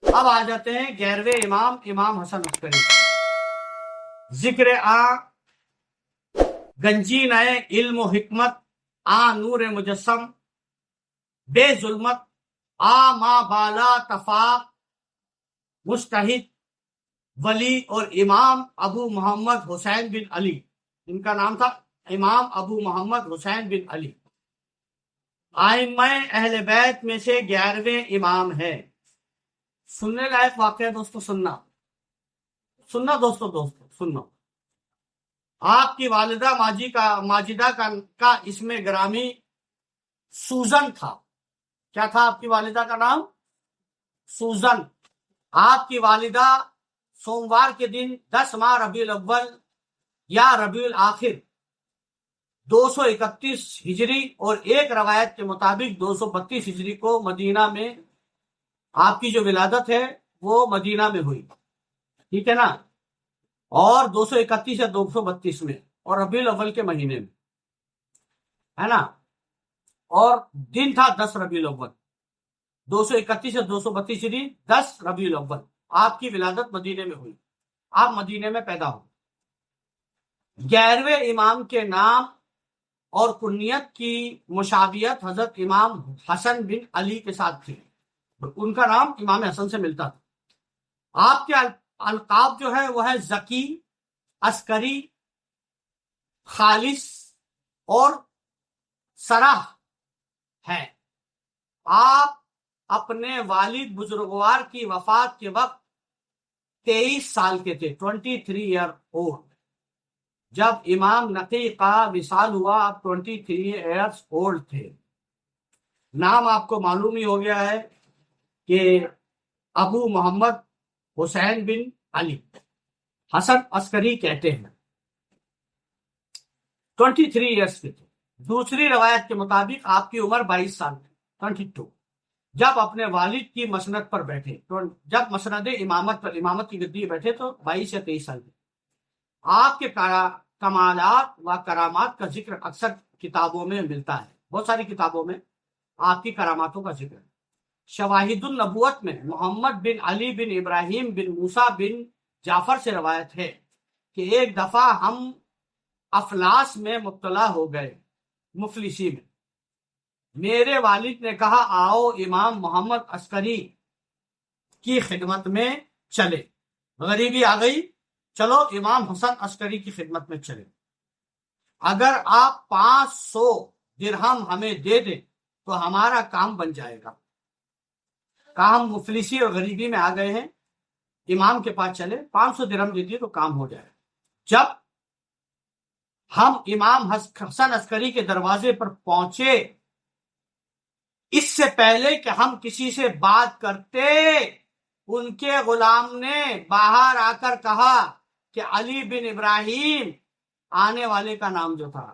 اب آ جاتے ہیں 11ویں امام امام حسن عسکری. ذکر گنجی نئے علم و حکمت نور مجسم بے ظلمت ما بالا تفاق مجتہد ولی اور امام ابو محمد حسین بن علی. ان کا نام تھا امام ابو محمد حسین بن علی. ائمہ اہل بیت میں سے 11ویں امام ہے. سننے لائق واقعہ دوستو، سننا دوستو سننا. آپ کی والدہ ماجدہ کا اسم گرامی سوزن تھا. کیا تھا آپ کی والدہ کا نام؟ سوزن. آپ کی والدہ سوموار کے دن 10 ماہ ربیع الاول یا ربیع الاخر 231 ہجری اور ایک روایت کے مطابق 232 ہجری کو مدینہ میں آپ کی جو ولادت ہے وہ مدینہ میں ہوئی. ٹھیک ہے نا؟ اور 231 یا 232 میں اور ربیع الاول کے مہینے میں ہے نا. اور دن تھا 10 ربیع الاول. 231 یا 232 ہجری 10 ربیع الاول آپ کی ولادت مدینے میں ہوئی. آپ مدینے میں پیدا ہو. 11ویں امام کے نام اور کنیت کی مشابہت حضرت امام حسن بن علی کے ساتھ تھی. ان کا نام امام حسن سے ملتا تھا. آپ کے القاب جو ہے وہ ہے زکی، عسکری، خالص اور سراح ہے. آپ اپنے والد بزرگوار کی وفات کے وقت 23 سال کے تھے، 23 ایئر اولڈ. جب امام نقی کا وصال ہوا آپ 23 ایئرس اولڈ تھے. نام آپ کو معلوم ہی ہو گیا ہے کہ ابو محمد حسین بن علی حسن عسکری کہتے ہیں. 23 ایئرس کے تھے. دوسری روایت کے مطابق آپ کی عمر 22 سال تھی، 22، جب اپنے والد کی مسند پر بیٹھے. جب مسند امامت کی گدی بیٹھے تو 22 یا 23 سال تھے. آپ کے کمالات و کرامات کا ذکر اکثر کتابوں میں ملتا ہے. بہت ساری کتابوں میں آپ کی کراماتوں کا ذکر ہے. شواہد النبوت میں محمد بن علی بن ابراہیم بن موسیٰ بن جعفر سے روایت ہے کہ ایک دفعہ ہم افلاس میں مبتلا ہو گئے، مفلسی میں. میرے والد نے کہا آؤ امام محمد عسکری کی خدمت میں چلے. غریبی آ گئی، چلو امام حسن عسکری کی خدمت میں چلے. اگر آپ 500 درہم ہمیں دے دیں تو ہمارا کام بن جائے گا. کام مفلسی اور غریبی میں آ گئے ہیں، امام کے پاس چلے، 500 درہم دے دیے تو کام ہو جائے. جب ہم امام حسن عسکری کے دروازے پر پہنچے، اس سے پہلے کہ ہم کسی سے بات کرتے، ان کے غلام نے باہر آ کر کہا کہ علی بن ابراہیم، آنے والے کا نام جو تھا،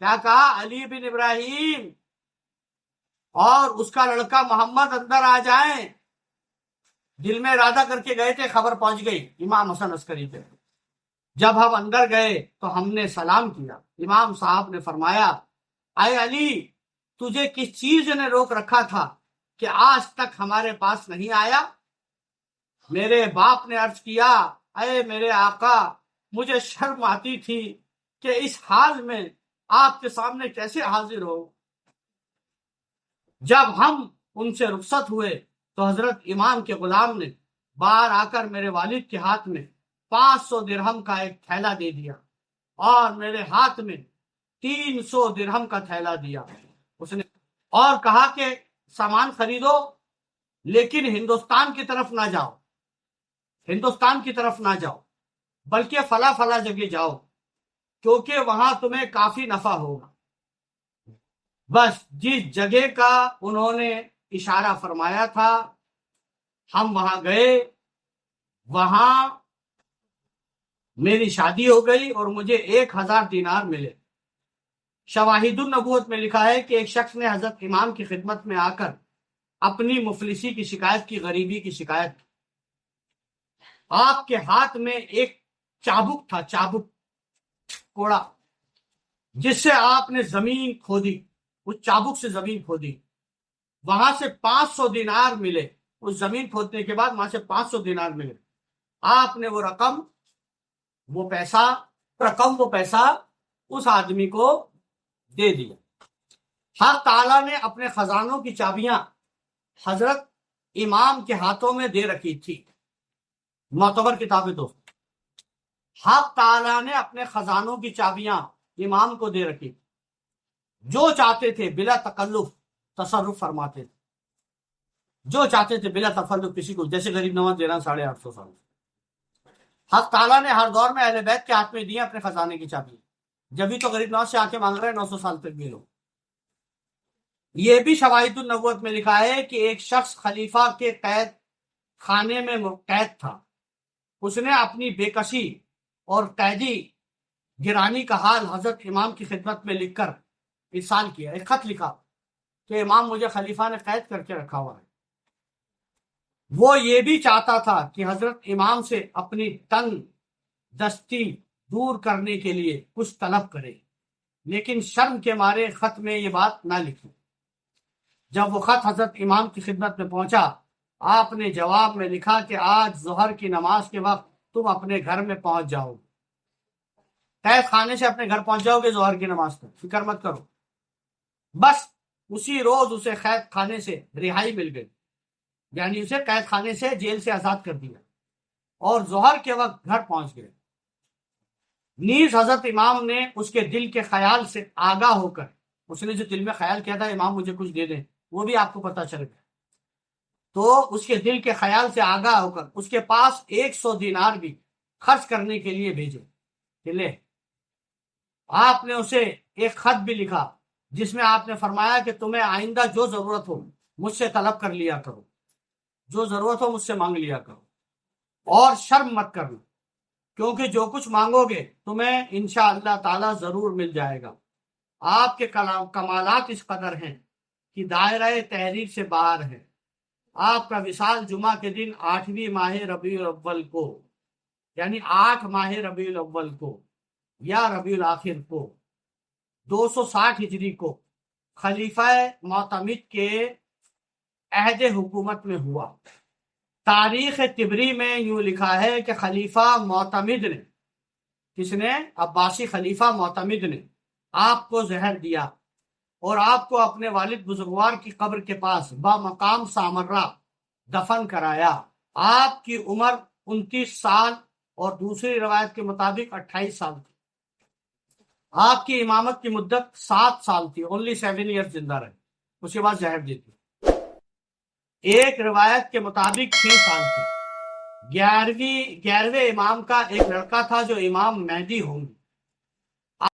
کیا کہا؟ علی بن ابراہیم اور اس کا لڑکا محمد اندر آ جائیں. دل میں ارادہ کر کے گئے تھے، خبر پہنچ گئی امام حسن عسکری پہ. جب ہم اندر گئے تو ہم نے سلام کیا. امام صاحب نے فرمایا اے علی، تجھے کس چیز نے روک رکھا تھا کہ آج تک ہمارے پاس نہیں آیا؟ میرے باپ نے عرض کیا اے میرے آقا، مجھے شرم آتی تھی کہ اس حال میں آپ کے سامنے کیسے حاضر ہو. جب ہم ان سے رخصت ہوئے تو حضرت امام کے غلام نے باہر آ کر میرے والد کے ہاتھ میں 500 درہم کا ایک تھیلا دے دیا اور میرے ہاتھ میں 300 درہم کا تھیلا دیا. اس نے اور کہا کہ سامان خریدو لیکن ہندوستان کی طرف نہ جاؤ، ہندوستان کی طرف نہ جاؤ، بلکہ فلاں جگہ جاؤ کیونکہ وہاں تمہیں کافی نفع ہوگا. بس جس جگہ کا انہوں نے اشارہ فرمایا تھا ہم وہاں گئے. وہاں میری شادی ہو گئی اور مجھے 1000 دینار ملے. شواہد النبوت میں لکھا ہے کہ ایک شخص نے حضرت امام کی خدمت میں آ کر اپنی مفلسی کی شکایت کی، غریبی کی شکایت کی. آپ کے ہاتھ میں ایک چابک تھا، چابک کوڑا، جس سے آپ نے زمین کھودی. اس چابک سے زمین کھودی، وہاں سے 500 دینار ملے. اس زمین کھودنے کے بعد وہاں سے 500 دینار ملے. آپ نے وہ پیسہ اس آدمی کو دے دیا. حق تعالیٰ نے اپنے خزانوں کی چابیاں حضرت امام کے ہاتھوں میں دے رکھی تھی. معتبر کتابیں دوست. حق تعالیٰ نے اپنے خزانوں کی چابیاں امام کو دے رکھی. جو چاہتے تھے بلا تکلف تصرف فرماتے تھے. جو چاہتے تھے بلا تکلف کسی کو، جیسے غریب نواز دینا 850 سال. حق تعالیٰ نے ہر دور میں اہل بیت کے ہاتھ میں دیے اپنے خزانے کی چابی. جبھی تو غریب نواز سے آ کے مانگ رہے ہیں 900 سال تک بھی لوگ. یہ بھی شواہد النبوت میں لکھا ہے کہ ایک شخص خلیفہ کے قید خانے میں قید تھا. اس نے اپنی بے کسی اور قیدی گرانی کا حال حضرت امام کی خدمت میں لکھ کر ارسال کیا. ایک خط لکھا کہ امام مجھے خلیفہ نے قید کر کے رکھا ہوا ہے. وہ یہ بھی چاہتا تھا کہ حضرت امام سے اپنی تنگ دستی دور کرنے کے لیے کچھ طلب کرے، لیکن شرم کے مارے خط میں یہ بات نہ لکھی. جب وہ خط حضرت امام کی خدمت میں پہنچا، آپ نے جواب میں لکھا کہ آج ظہر کی نماز کے وقت تم اپنے گھر میں پہنچ جاؤ. قید خانے سے اپنے گھر پہنچ جاؤ گے ظہر کی نماز تک، فکر مت کرو. بس اسی روز اسے قید خانے سے رہائی مل گئی، یعنی اسے قید خانے سے جیل سے آزاد کر دیا اور ظہر کے وقت گھر پہنچ گئے. نیز حضرت امام نے اس کے دل کے خیال سے آگاہ ہو کر، اس نے جو دل میں خیال کیا تھا امام مجھے کچھ دے دیں، وہ بھی آپ کو پتہ چل گیا، تو اس کے دل کے خیال سے آگاہ ہو کر اس کے پاس 100 دینار بھی خرچ کرنے کے لیے بھیجے. لے، آپ نے اسے ایک خط بھی لکھا جس میں آپ نے فرمایا کہ تمہیں آئندہ جو ضرورت ہو مجھ سے طلب کر لیا کرو، جو ضرورت ہو مجھ سے مانگ لیا کرو، اور شرم مت کرنا، کیونکہ جو کچھ مانگو گے تمہیں انشاءاللہ تعالی ضرور مل جائے گا. آپ کے کمالات اس قدر ہیں کہ دائرہ تحریر سے باہر ہے. آپ کا وصال جمعہ کے دن 8ویں ماہ ربیع الاول کو، یعنی 8 ماہ ربیع الاول کو یا ربیع الاخر کو 260 ہجری کو خلیفہ معتمد کے عہد حکومت میں ہوا. تاریخ طبری میں یوں لکھا ہے کہ خلیفہ معتمد نے، کس نے؟ عباسی خلیفہ معتمد نے آپ کو زہر دیا اور آپ کو اپنے والد بزرگوار کی قبر کے پاس با مقام سامرہ دفن کرایا. آپ کی عمر 29 سال اور دوسری روایت کے مطابق 28 سال تھی. آپ کی امامت کی مدت 7 سال تھی، only 7 years زندہ رہے، اس کے بعد زہر دیتی. ایک روایت کے مطابق 6 سال تھی. 11ویں امام کا ایک لڑکا تھا جو امام مہدی ہوں گے.